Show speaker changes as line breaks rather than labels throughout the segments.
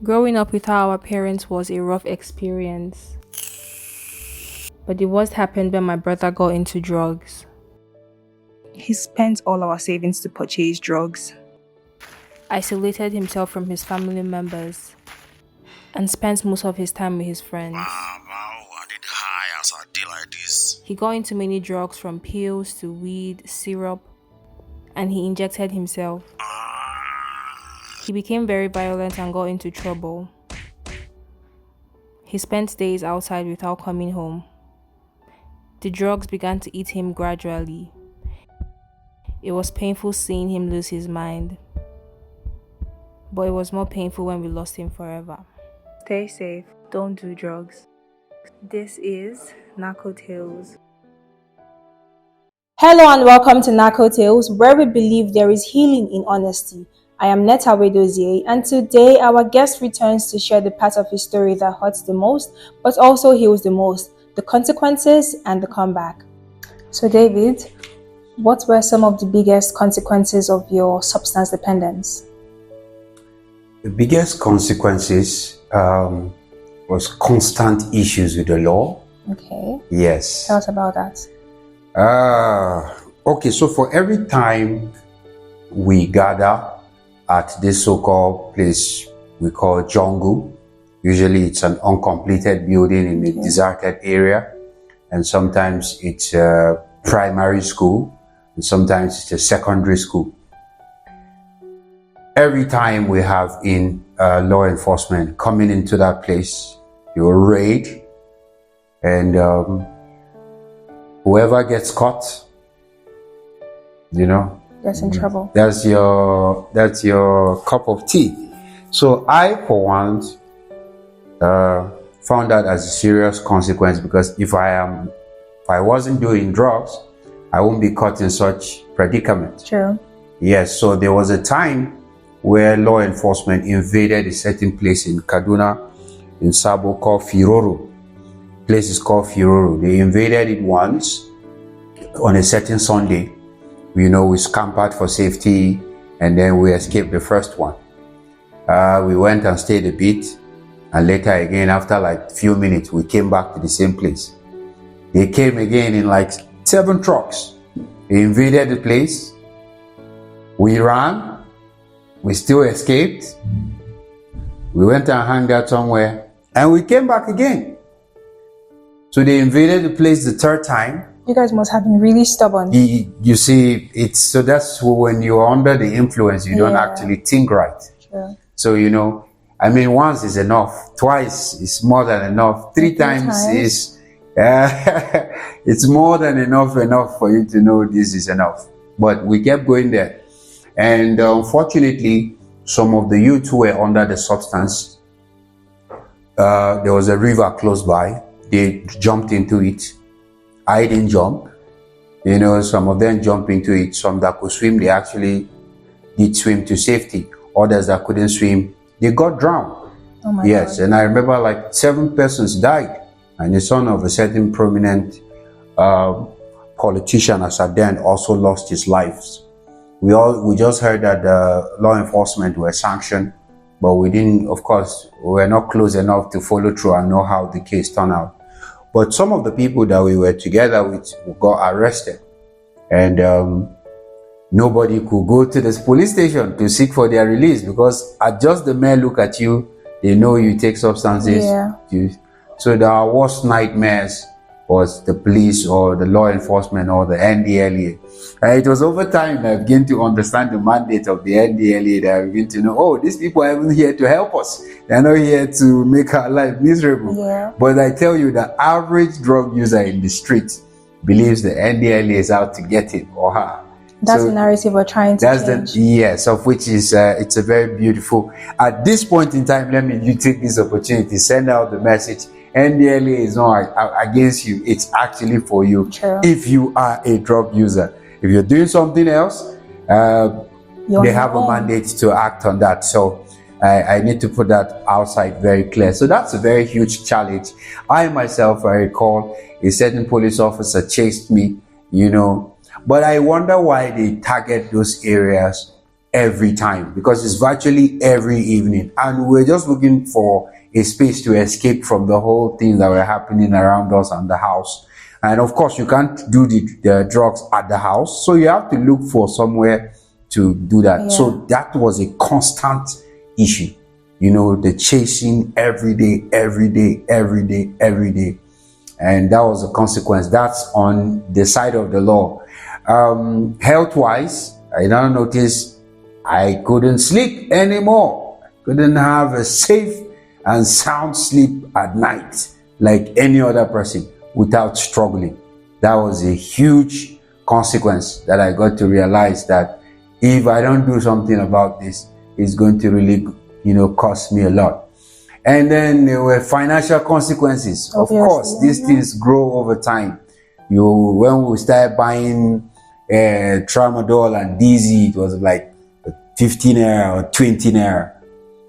Growing up without our parents was a rough experience, but the worst happened when my brother got into drugs.
He spent all our savings to purchase drugs.
Isolated himself from his family members, and spent most of his time with his friends.
I did high as I did like this.
He got into many drugs from pills to weed, syrup, and he injected himself. He became very violent and got into trouble. He spent days outside without coming home. The drugs began to eat him gradually. It was painful seeing him lose his mind, but it was more painful when we lost him forever.
Stay safe. Don't do drugs. This is Narco Tales.
Hello and welcome to Narco Tales, where we believe there is healing in honesty. I am Netta Wedozie, and today our guest returns to share the part of his story that hurts the most, but also heals the most, the consequences and the comeback. So David, what were some of the biggest consequences of your substance dependence?
The biggest consequences was constant issues with the law.
Okay.
Yes.
Tell us about that.
Okay, so for every time we gather at this so-called place we call jungle, usually it's an uncompleted building in a deserted area, and sometimes it's a primary school, and sometimes it's a secondary school. Every time we have in law enforcement coming into that place, you will raid, and whoever gets caught,
Gets in trouble.
that's your cup of tea. So I, for one, found that as a serious consequence, because if I wasn't doing drugs, I wouldn't be caught in such predicament.
True.
Yes, so there was a time where law enforcement invaded a certain place in Kaduna, in Sabo, called Firoro. Place is called Firoro. They invaded it once on a certain Sunday. We scampered for safety, and then we escaped the first one. We went and stayed a bit, and later again, after like few minutes, we came back to the same place. They came again in like 7 trucks. They invaded the place. We ran. We still escaped. We went and hung out somewhere, and we came back again. So they invaded the place the 3rd time.
You guys must have been really stubborn.
You see, that's when you're under the influence, you don't actually think right.
True.
So, once is enough. Twice is more than enough. 3 times is, it's more than enough for you to know this is enough. But we kept going there. And unfortunately, some of the youth who were under the substance, there was a river close by. They jumped into it. I didn't jump. Some of them jumped into it. Some that could swim, they actually did swim to safety. Others that couldn't swim, they got drowned.
Oh my
yes,
God.
and I remember like 7 persons died. And the son of a certain prominent politician as at then also lost his life. We just heard that the law enforcement were sanctioned, but we didn't, of course, we were not close enough to follow through and know how the case turned out. But some of the people that we were together with got arrested, and nobody could go to this police station to seek for their release, because at just the mere look at you, they know you take substances.
Yeah.
So our worst nightmares was the police or the law enforcement or the NDLEA. And it was over time that I began to understand the mandate of the NDLEA, that I began to know, these people are even here to help us. They're not here to make our life miserable.
Yeah.
But I tell you, the average drug user in the street believes the NDLEA is out to get him or her.
That's the narrative we're trying to change.
Yes, of which is it's a very beautiful. At this point in time, you take this opportunity, send out the message. NDLEA is not against you; it's actually for you.
True.
If you are a drug user, if you're doing something else, they have a mandate to act on that. So I need to put that outside very clear. So that's a very huge challenge. I myself, I recall a certain police officer chased me, but I wonder why they target those areas every time because it's virtually every evening. And we're just looking for a space to escape from the whole thing that were happening around us and the house. And of course, you can't do the drugs at the house. So you have to look for somewhere to do that.
Yeah.
So that was a constant issue. You know, the chasing every day. And that was a consequence. That's on the side of the law. Health-wise, I now noticed I couldn't sleep anymore. Couldn't have a safe and sound sleep at night like any other person without struggling. That was a huge consequence that I got to realize that if I don't do something about this, it's going to really, cost me a lot. And then there were financial consequences.
Obviously,
of course, these things grow over time. When we started buying tramadol and DZ, it was like 15 naira or 20 naira.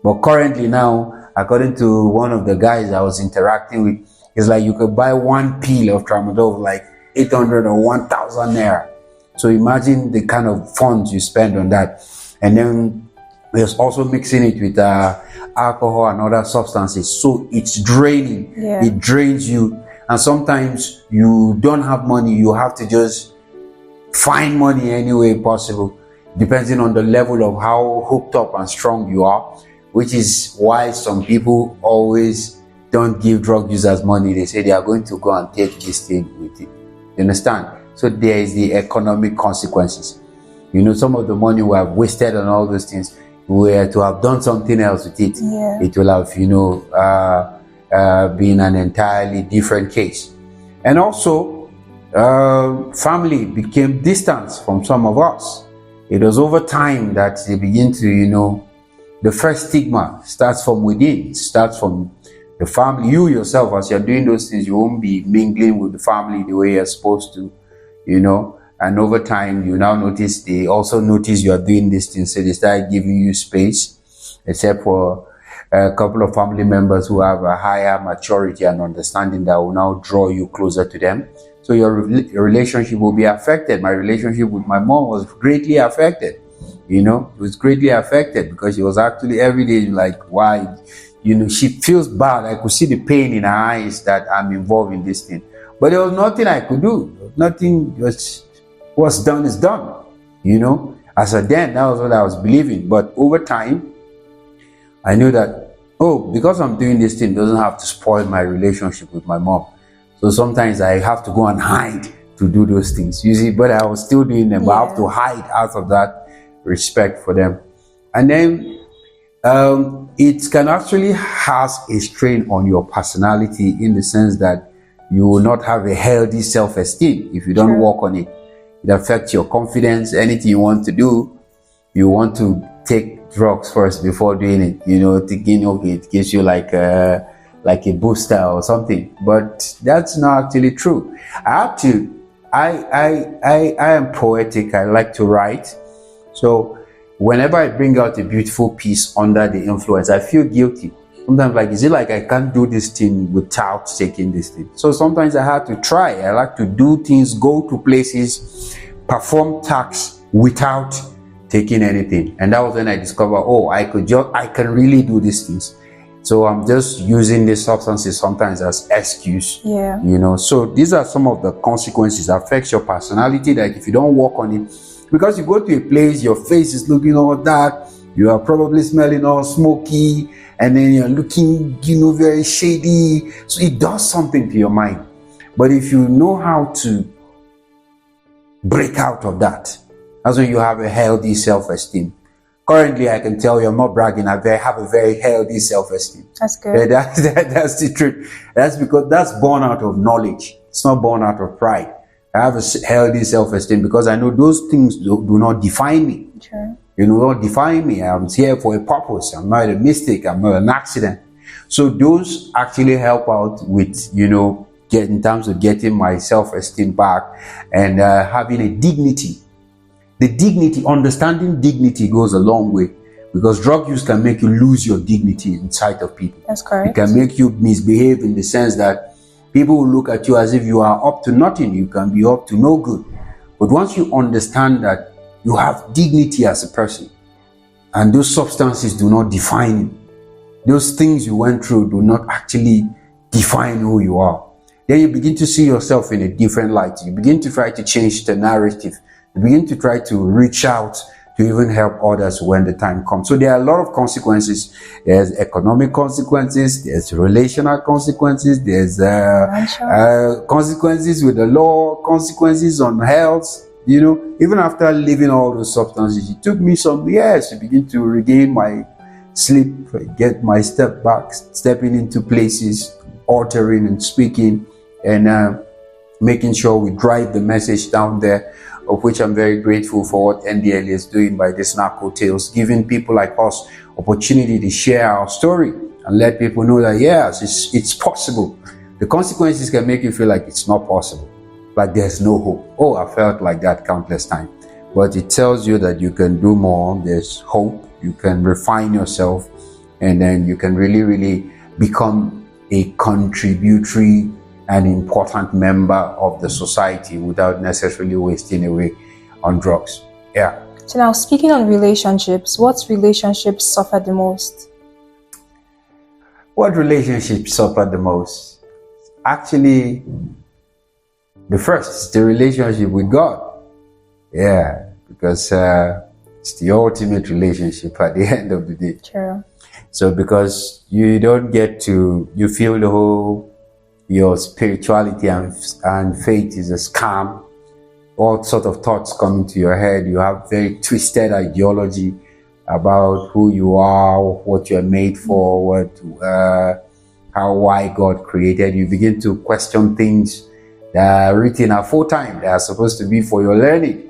But currently now, according to one of the guys I was interacting with, it's like you could buy one pill of tramadol for like 800 or 1,000 naira. So imagine the kind of funds you spend on that. And then there's also mixing it with alcohol and other substances. So it's draining.
Yeah.
It drains you. And sometimes you don't have money. You have to just find money any way possible, depending on the level of how hooked up and strong you are, which is why some people always don't give drug users money. They say they are going to go and take this thing with it. You understand? So there is the economic consequences. Some of the money we have wasted on all those things, we were to have done something else with it.
Yeah.
It will have, been an entirely different case. And also, family became distant from some of us. It was over time that they begin to, the first stigma starts from within, starts from the family. You yourself, as you're doing those things, you won't be mingling with the family the way you're supposed to, and over time, you now notice, they also notice you are doing these things, so they start giving you space, except for a couple of family members who have a higher maturity and understanding that will now draw you closer to them. So your relationship will be affected. My relationship with my mom was greatly affected. It was greatly affected because she was actually every day like, why? She feels bad. I could see the pain in her eyes that I'm involved in this thing. But there was nothing I could do. Nothing. What's done is done. As a then, that was what I was believing. But over time, I knew that, because I'm doing this thing, doesn't have to spoil my relationship with my mom. So sometimes I have to go and hide to do those things. You see, but I was still doing them. Yeah. But I have to hide out of that respect for them. And then it can actually has a strain on your personality in the sense that you will not have a healthy self-esteem if you don't work on it. It affects your confidence. Anything you want to do, you want to take drugs first before doing it. Thinking, okay, it gives you like a booster or something. But that's not actually true. I am poetic. I like to write. So whenever I bring out a beautiful piece under the influence, I feel guilty. Sometimes is it like I can't do this thing without taking this thing? So sometimes I have to try. I like to do things, go to places, perform tasks without taking anything. And that was when I discovered, I can really do these things. So I'm just using these substances sometimes as excuse.
Yeah.
So these are some of the consequences. It affects your personality. Like if you don't work on it, because you go to a place, your face is looking all dark, you are probably smelling all smoky, and then you're looking, very shady. So it does something to your mind. But if you know how to break out of that, that's when you have a healthy self-esteem. Currently, I can tell you, I'm not bragging, I have a very healthy self-esteem.
That's good.
That's the truth. That's because that's born out of knowledge. It's not born out of pride. I have a healthy self-esteem because I know those things do not define me.
Sure.
Don't define me. I'm here for a purpose. I'm not a mistake. I'm not an accident. So those actually help out with, in terms of getting my self-esteem back and having a dignity. The dignity, understanding dignity goes a long way because drug use can make you lose your dignity in sight of people.
That's correct.
It can make you misbehave in the sense that people will look at you as if you are up to nothing. You can be up to no good. But once you understand that you have dignity as a person, And those substances do not define you. Those things you went through do not actually define who you are. Then you begin to see yourself in a different light. You begin to try to change the narrative. You begin to try to reach out to even help others when the time comes. So there are a lot of consequences. There's economic consequences, there's relational consequences, there's consequences with the law, consequences on health. You know, even after leaving all those substances, it took me some years to begin to regain my sleep, get my step back, stepping into places, altering and speaking, and making sure we drive the message down there, of which I'm very grateful for what NDL is doing by this Narco Tales, giving people like us opportunity to share our story and let people know that yes, it's possible. The consequences can make you feel like it's not possible, like there's no hope. Oh, I felt like that countless times. But it tells you that you can do more. There's hope. You can refine yourself, and then you can really, really become a contributory and important member of the society without necessarily wasting away on drugs. Yeah.
So now, speaking on relationships, what relationships suffer the most?
What relationships suffer the most? Actually, the first is the relationship with God. Yeah, because it's the ultimate relationship at the end of the day.
True.
So because you don't get to, you feel the whole, your spirituality and faith is a scam. All sort of thoughts come into your head. You have very twisted ideology about who you are, what you're made for, why God created you. You begin to question things that are written aforetime, that are supposed to be for your learning.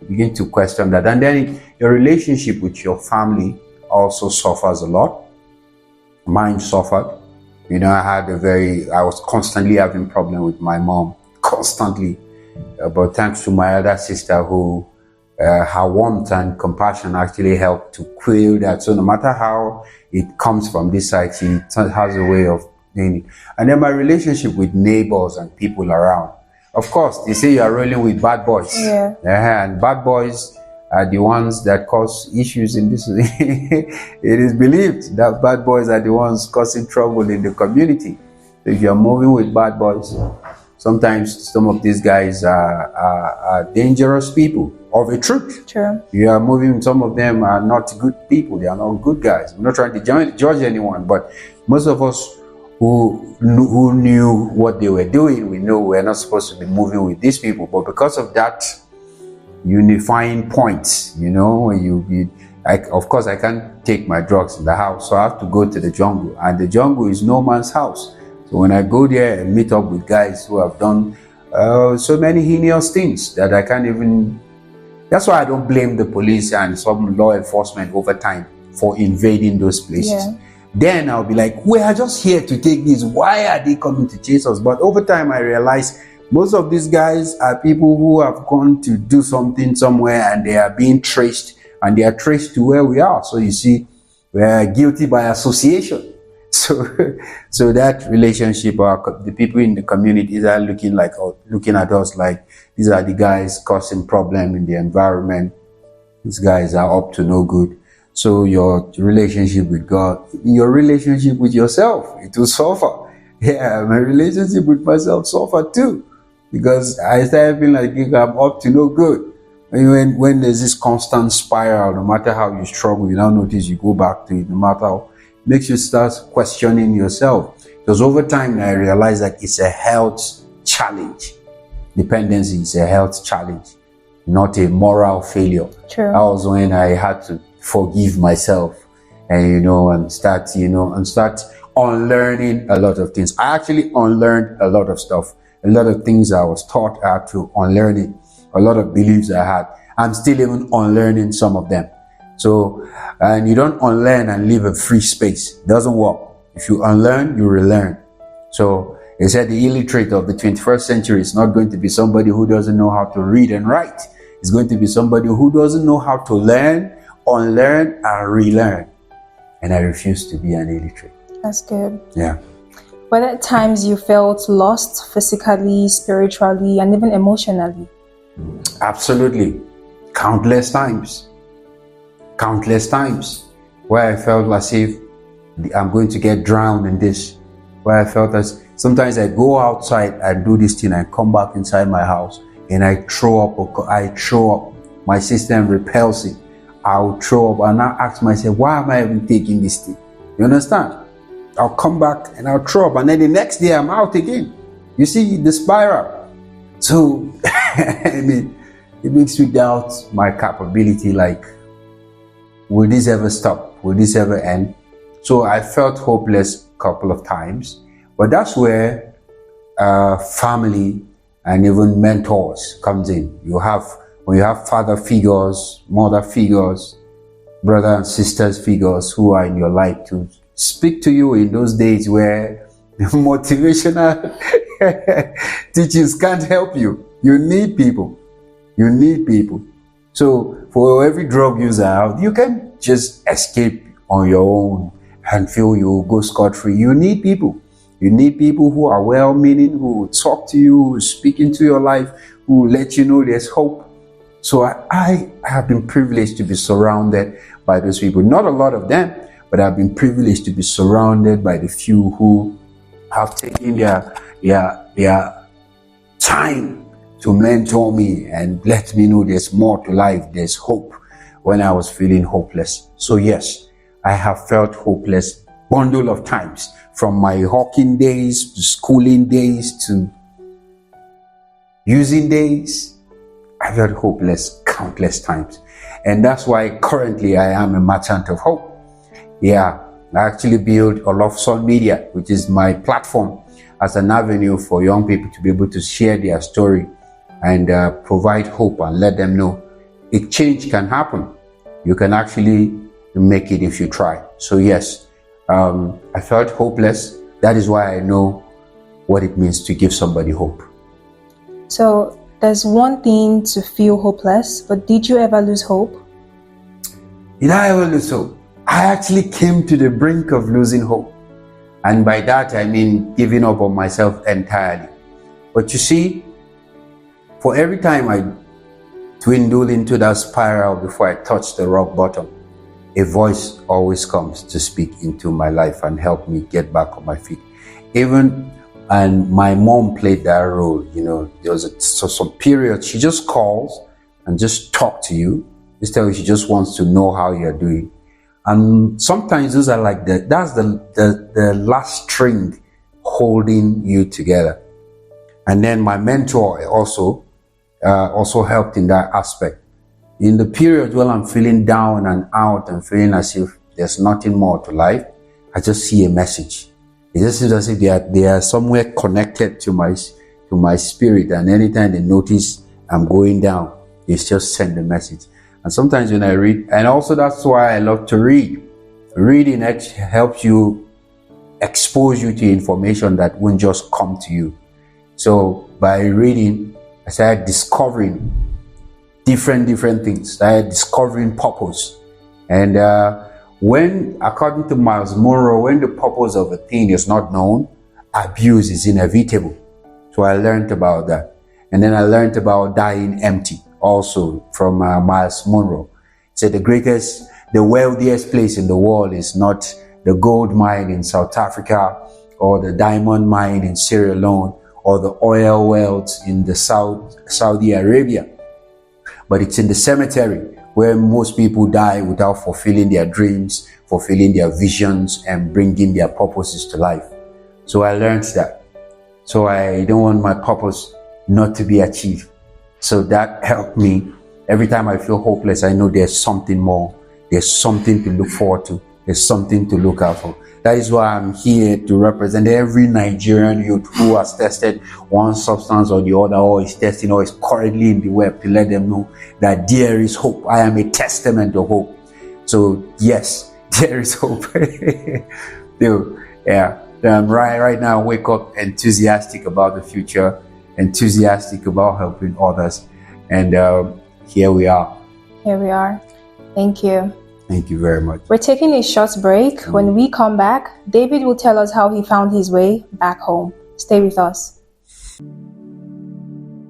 You begin to question that. And then your relationship with your family also suffers a lot. Mine suffered. You know, I was constantly having problem with my mom, constantly. But thanks to my other sister who, her warmth and compassion actually helped to quell that. So no matter how it comes from this side, she has a way of doing it. And then my relationship with neighbors and people around. Of course, they say you are rolling with bad boys.
Yeah.
And bad boys are the ones that cause issues in this. It is believed that bad boys are the ones causing trouble in the community. So if you're moving with bad boys, sometimes some of these guys are dangerous people of a truth.
True.
You are moving, some of them are not good people. They are not good guys. I'm not trying to judge anyone, but most of us who knew what they were doing, we know we're not supposed to be moving with these people. But because of that unifying point, you know, of course I can't take my drugs in the house, so I have to go to the jungle, and the jungle is no man's house. So when I go there and meet up with guys who have done so many heinous things that I can't even, that's why I don't blame the police and some law enforcement over time for invading those places.
Yeah.
Then I'll be like, we are just here to take this. Why are they coming to chase us? But over time I realized most of these guys are people who have gone to do something somewhere and they are being traced, and they are traced to where we are. So you see, we are guilty by association. So that relationship, the people in the communities are looking at us like these are the guys causing problem in the environment. These guys are up to no good. So your relationship with God, your relationship with yourself, it will suffer. Yeah, my relationship with myself suffered too, because I started feeling like I'm up to no good. When there's this constant spiral, no matter how you struggle, you now notice you go back to it, no matter how, it makes you start questioning yourself. Because over time I realized that it's a health challenge. Dependency is a health challenge, not a moral failure.
True.
That was when I had to forgive myself and start unlearning a lot of things. I actually unlearned a lot of stuff. A lot of things I was taught, I had to unlearn it. A lot of beliefs I had, I'm still even unlearning some of them. So, and you don't unlearn and leave a free space. It doesn't work. If you unlearn, you relearn. So they said the illiterate of the 21st century is not going to be somebody who doesn't know how to read and write. It's going to be somebody who doesn't know how to learn, unlearn, and relearn. And I refuse to be an illiterate.
That's good.
Yeah.
But at times you felt lost physically, spiritually, and even emotionally.
Absolutely. Countless times. countless times where I felt as if I'm going to get drowned in this, where I felt as sometimes I go outside and do this thing, I come back inside my house and I throw up, my system repels it, I'll throw up and I ask myself, why am I even taking this thing? You understand? I'll come back and I'll throw up and then the next day I'm out again. You see the spiral. So, I mean, it makes me doubt my capability, like, will this ever stop? Will this ever end? So I felt hopeless a couple of times, but that's where family and even mentors comes in. When you have father figures, mother figures, brother and sisters figures who are in your life to speak to you in those days where motivational teachings can't help you. You need people. You need people. So for every drug user out, you can just escape on your own and feel you will go scot-free. You need people. You need people who are well-meaning, who will talk to you, who will speak into your life, who will let you know there's hope. So I have been privileged to be surrounded by those people. Not a lot of them, but I've been privileged to be surrounded by the few who have taken their time to mentor me and let me know there's more to life, there's hope when I was feeling hopeless. So yes, I have felt hopeless bundle of times, from my hawking days to schooling days to using days. I felt hopeless countless times. And that's why currently I am a merchant of hope. Yeah, I actually built a Love Sun Media, which is my platform as an avenue for young people to be able to share their story and provide hope and let them know a change can happen. You can actually make it if you try. So yes, I felt hopeless. That is why I know what it means to give somebody hope.
So there's one thing to feel hopeless, but did you ever lose hope?
Did I ever lose hope? I actually came to the brink of losing hope. And by that, I mean giving up on myself entirely. But you see, for every time I dwindle into that spiral before I touch the rock bottom, a voice always comes to speak into my life and help me get back on my feet. And my mom played that role. You know, there was some period she just calls and just talk to you. Just tell you she just wants to know how you're doing. And sometimes those are like that's the last string holding you together. And then my mentor also helped in that aspect. In the period when I'm feeling down and out and feeling as if there's nothing more to life, I just see a message. It just seems as if they are somewhere connected to my spirit. And anytime they notice I'm going down, they just send a message. And sometimes when I read, and also that's why I love to read. Reading helps you, expose you to information that won't just come to you. So by reading, I started discovering different things. I started discovering purpose. And when, according to Miles Monroe, when the purpose of a thing is not known, abuse is inevitable. So I learned about that. And then I learned about dying empty, also from Miles Monroe. He said the wealthiest place in the world is not the gold mine in South Africa or the diamond mine in Sierra Leone or the oil wells in the Saudi Arabia, but it's in the cemetery where most people die without fulfilling their dreams, fulfilling their visions, and bringing their purposes to life. So I learned that. So I don't want my purpose not to be achieved. So that helped me. Every time I feel hopeless, I know there's something more. There's something to look forward to. There's something to look out for. That is why I'm here to represent every Nigerian youth who has tested one substance or the other, or is testing, or is currently in the web, to let them know that there is hope. I am a testament of hope. So yes, there is hope. Yeah. Right now, I wake up enthusiastic about the future, enthusiastic about helping others. And here we are.
Here we are. Thank you.
Thank you very much.
We're taking a short break. When we come back, David will tell us how he found his way back home. Stay with us.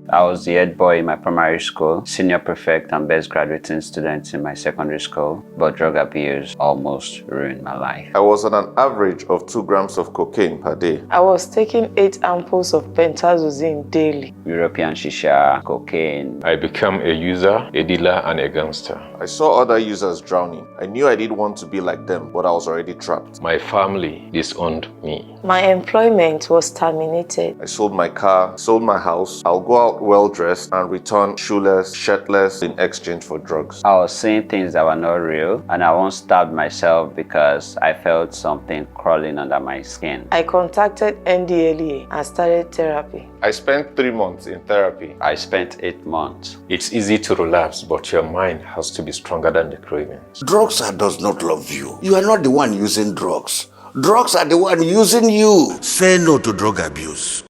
I was the head boy in my primary school, senior prefect and best graduating student in my secondary school, but drug abuse almost ruined my life.
I was on an average of 2 grams of cocaine per day.
I was taking 8 ampoules of pentazosine daily.
European shisha, cocaine.
I became a user, a dealer, and a gangster.
I saw other users drowning. I knew I didn't want to be like them, but I was already trapped.
My family disowned me.
My employment was terminated.
I sold my car, sold my house. I'll go out well-dressed and return shoeless, shirtless in exchange for drugs.
I was seeing things that were not real, and I once stabbed myself because I felt something crawling under my skin.
I contacted NDLEA and started therapy.
I spent 3 months in therapy.
I spent 8 months.
It's easy to relapse, but your mind has to be stronger than the cravings.
Drugs does not love you. You are not the one using drugs. Drugs are the one using you. Say no to drug abuse.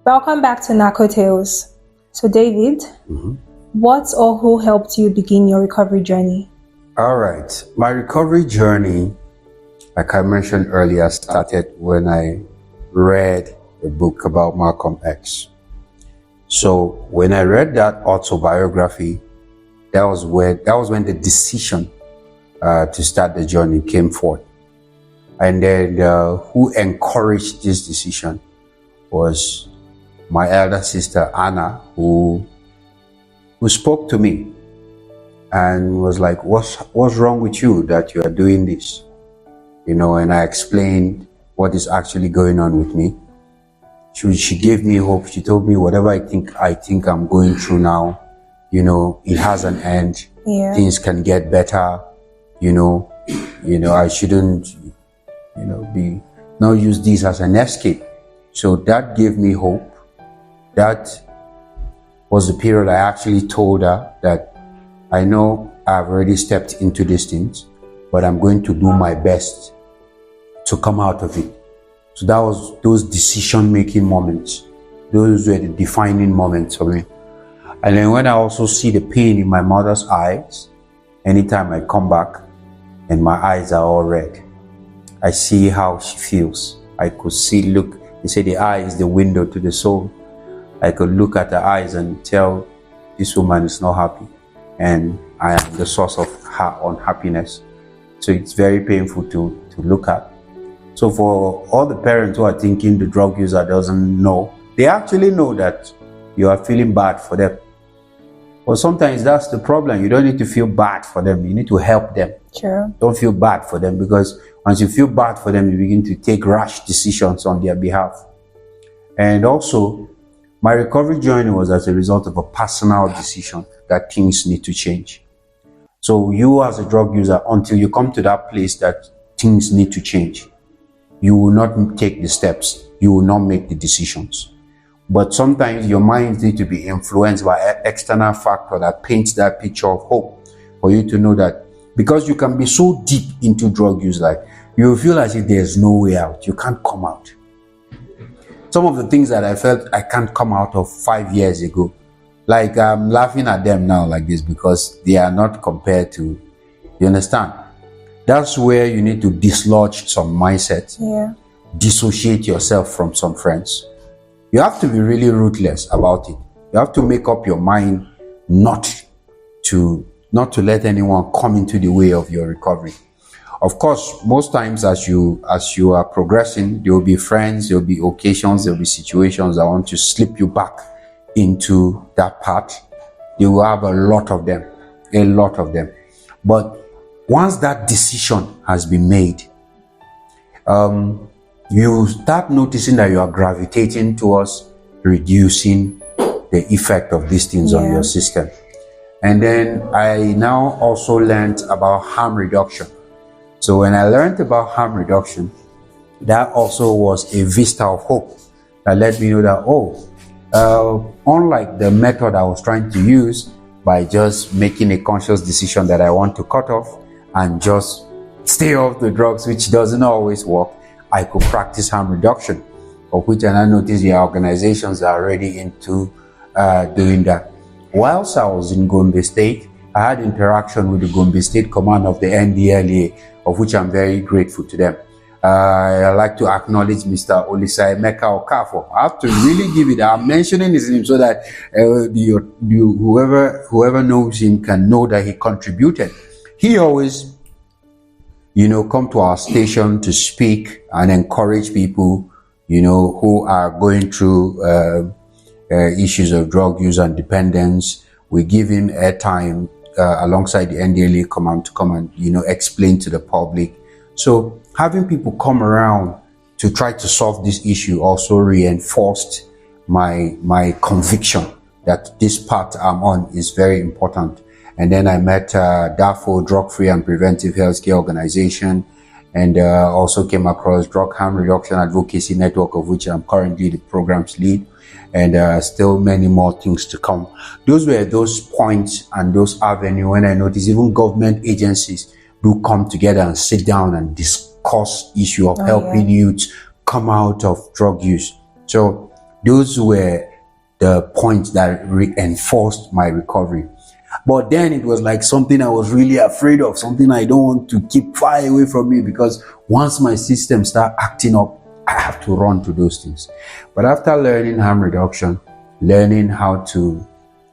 Welcome back to Narco Tales. So, David, what or who helped you begin your recovery journey?
All right. My recovery journey, like I mentioned earlier, started when I read a book about Malcolm X. So when I read that autobiography, that was when the decision to start the journey came forth. And then who encouraged this decision was my elder sister Anna, who spoke to me and was like, what's wrong with you that you are doing this? You know, and I explained what is actually going on with me. She gave me hope. She told me whatever I think I'm going through now, you know, it has an end.
Yeah.
Things can get better. You know, I shouldn't, not use this as an escape. So that gave me hope. That was the period I actually told her that I know I've already stepped into these things, but I'm going to do my best to come out of it. So that was those decision-making moments. Those were the defining moments for me. And then when I also see the pain in my mother's eyes, anytime I come back and my eyes are all red, I see how she feels. I could see, look, they say the eye is the window to the soul. I could look at her eyes and tell this woman is not happy, and I am the source of her unhappiness. So it's very painful to look at. So for all the parents who are thinking the drug user doesn't know, they actually know that you are feeling bad for them. But sometimes that's the problem. You don't need to feel bad for them. You need to help them.
Sure.
Don't feel bad for them, because once you feel bad for them, you begin to take rash decisions on their behalf. And also, my recovery journey was as a result of a personal decision that things need to change. So you as a drug user, until you come to that place that things need to change, you will not take the steps. You will not make the decisions. But sometimes your mind needs to be influenced by an external factor that paints that picture of hope for you to know that, because you can be so deep into drug use, like you feel as if there's no way out. You can't come out. Some of the things that I felt I can't come out of 5 years ago, like I'm laughing at them now like this because they are not compared to, you understand? That's where you need to dislodge some mindset, dissociate yourself from some friends. You have to be really ruthless about it. You have to make up your mind not to let anyone come into the way of your recovery. Of course, most times as you are progressing, there will be friends, there will be occasions, there will be situations that want to slip you back into that path. You will have a lot of them. But once that decision has been made, you start noticing that you are gravitating towards reducing the effect of these things on your system. And then I now also learned about harm reduction. So when I learned about harm reduction, that also was a vista of hope that let me know that, unlike the method I was trying to use by just making a conscious decision that I want to cut off and just stay off the drugs, which doesn't always work, I could practice harm reduction, of which I noticed the organizations are already into doing that. Whilst I was in Gombe State, I had interaction with the Gombe State Command of the NDLEA, of which I'm very grateful to them. I like to acknowledge Mr. Olisai Meka Okafor. I have to really give it. I'm mentioning his name so that whoever knows him can know that he contributed. He always, come to our station to speak and encourage people, who are going through issues of drug use and dependence. We give him airtime alongside the NDLA command to come and, explain to the public. So having people come around to try to solve this issue also reinforced my conviction that this path I'm on is very important. And then I met DAFO, Drug Free and Preventive Healthcare Organization, and also came across Drug Harm Reduction Advocacy Network, of which I'm currently the program's lead, and still many more things to come. Those were those points and those avenues when I noticed even government agencies do come together and sit down and discuss issue of helping youths come out of drug use. So those were the points that reinforced my recovery. But then it was like something I was really afraid of, something I don't want to keep far away from me, because once my system start acting up, I have to run to those things. But after learning harm reduction, learning how to,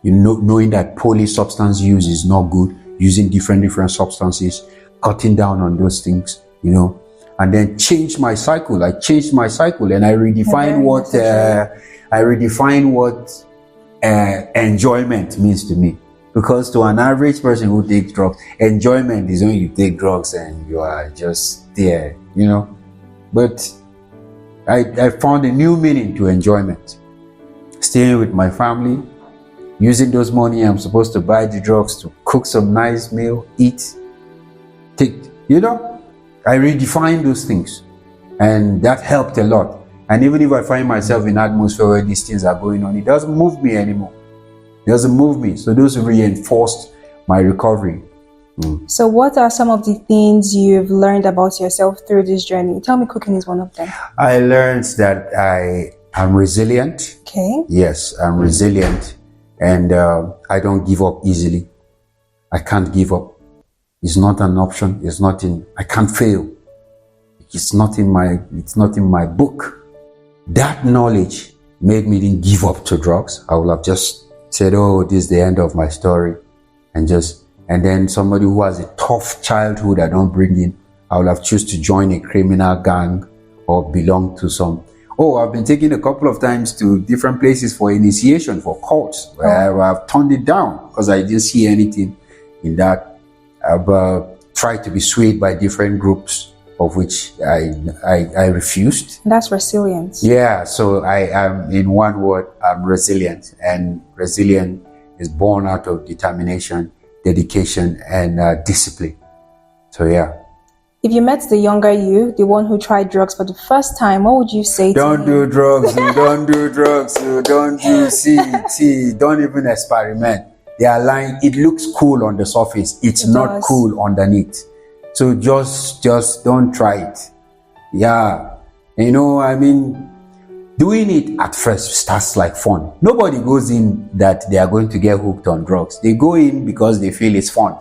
knowing that poly substance use is not good, using different substances, cutting down on those things, and then change my cycle. I changed my cycle and I redefined what enjoyment means to me. Because to an average person who takes drugs, enjoyment is when you take drugs and you are just there, But I found a new meaning to enjoyment. Staying with my family, using those money I'm supposed to buy the drugs to cook some nice meal, eat, I redefined those things, and that helped a lot. And even if I find myself in atmosphere where these things are going on, it doesn't move me anymore. It doesn't move me. So those reinforced my recovery.
So what are some of the things you've learned about yourself through this journey? Tell me cooking is one of them.
I learned that I am resilient.
Okay.
Yes, I'm resilient, and I don't give up easily. I can't give up. It's not an option. I can't fail. It's not in my book. That knowledge made me didn't give up to drugs. I would have just said, oh, this is the end of my story. And then somebody who has a tough childhood I don't bring in, I would have chosen to join a criminal gang or belong to some. Oh, I've been taken a couple of times to different places for initiation, for cults, where I've turned it down because I didn't see anything in that. I've tried to be swayed by different groups, of which I refused.
That's resilience.
Yeah, so I am, in one word, I'm resilient. And resilient is born out of determination, dedication, and discipline. So yeah.
If you met the younger you, the one who tried drugs for the first time, what would you say to him?
Don't do drugs, you don't do drugs, you don't do CT, don't even experiment. They are lying. It looks cool on the surface. It's not cool underneath. So just don't try it. Yeah. Doing it at first starts like fun. Nobody goes in that they are going to get hooked on drugs. They go in because they feel it's fun.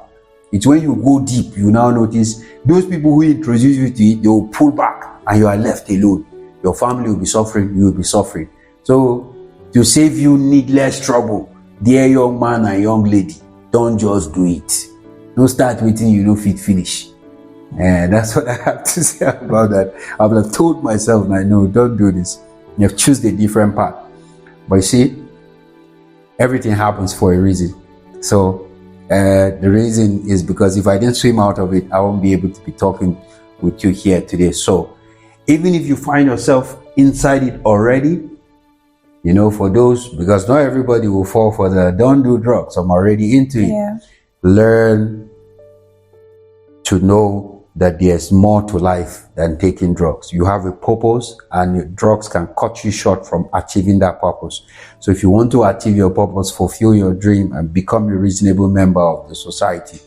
It's when you go deep, you now notice those people who introduce you to it, they will pull back and you are left alone. Your family will be suffering, you will be suffering. So to save you needless trouble, dear young man and young lady, don't just do it. Don't start waiting, fit finish. And that's what I have to say about that. I've told myself, no, don't do this. You have choose a different path. But you see, everything happens for a reason. So the reason is because if I didn't swim out of it, I won't be able to be talking with you here today. So even if you find yourself inside it already, for those, because not everybody will fall for the don't do drugs, I'm already into it.
Yeah.
Learn to know that there's more to life than taking drugs. You have a purpose, and drugs can cut you short from achieving that purpose. So if you want to achieve your purpose, fulfill your dream, and become a reasonable member of the society,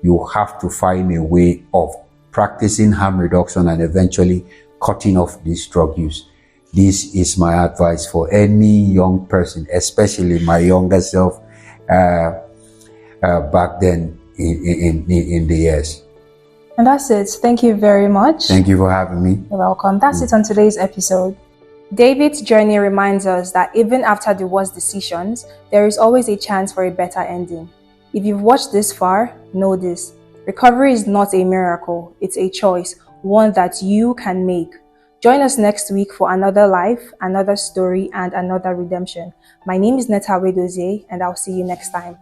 you have to find a way of practicing harm reduction and eventually cutting off this drug use. This is my advice for any young person, especially my younger self back then in the years.
And that's it. Thank you very much.
Thank you for having me.
You're welcome. That's it on today's episode. David's journey reminds us that even after the worst decisions, there is always a chance for a better ending. If you've watched this far, know this. Recovery is not a miracle, it's a choice, one that you can make. Join us next week for another life, another story, and another redemption. My name is Neta Wedozie, and I'll see you next time.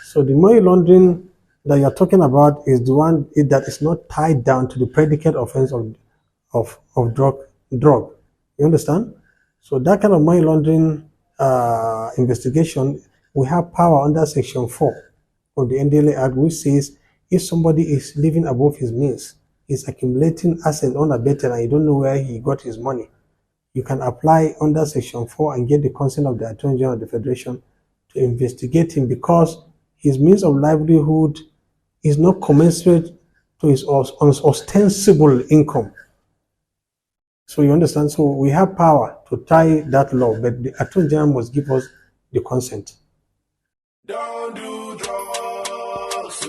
So the money laundering that you're talking about is the one that is not tied down to the predicate offense of drug. You understand? So that kind of money laundering investigation, we have power under Section 4 of the NDLA Act, which says if somebody is living above his means, is accumulating assets unabated, and you don't know where he got his money, you can apply under Section 4 and get the consent of the Attorney General of the Federation to investigate him, because his means of livelihood is not commensurate to his ostensible income. So you understand? So we have power to tie that law, but the Attorney General must give us the consent.
Don't do drugs.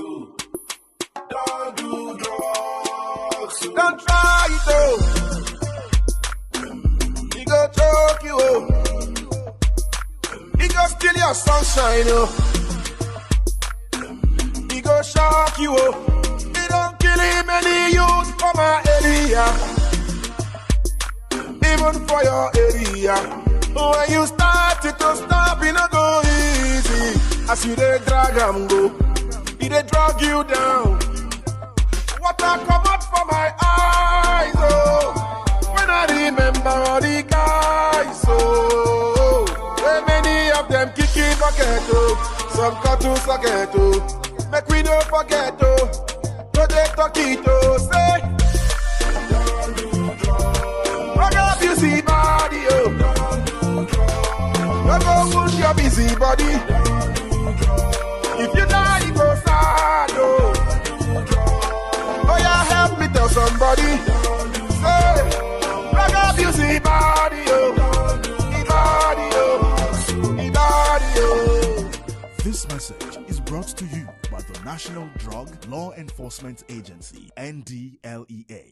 Don't do drugs. Don't try it though. He go choke you up. He go steal your sunshine up. He go shock you up. He don't kill him any youth for my area. Even for your area. When you start it to stop, it no go easy. As you dey drag am go, he dey drag you down. Water come up for my eyes, oh. When I remember all the guys, oh. When many of them kicking bucket, oh. Some cut to socket, oh. Make we don't forget, oh. No dey talk it, oh. Say, don't do drugs. Rock up you see body, oh. Don't go wound your busy body. If you die, you go sad, oh. Oh yeah, help me tell somebody. Say, rock up you see body, oh. Body, oh. Body, oh.
This message is brought to you by the National Drug Law Enforcement Agency, NDLEA.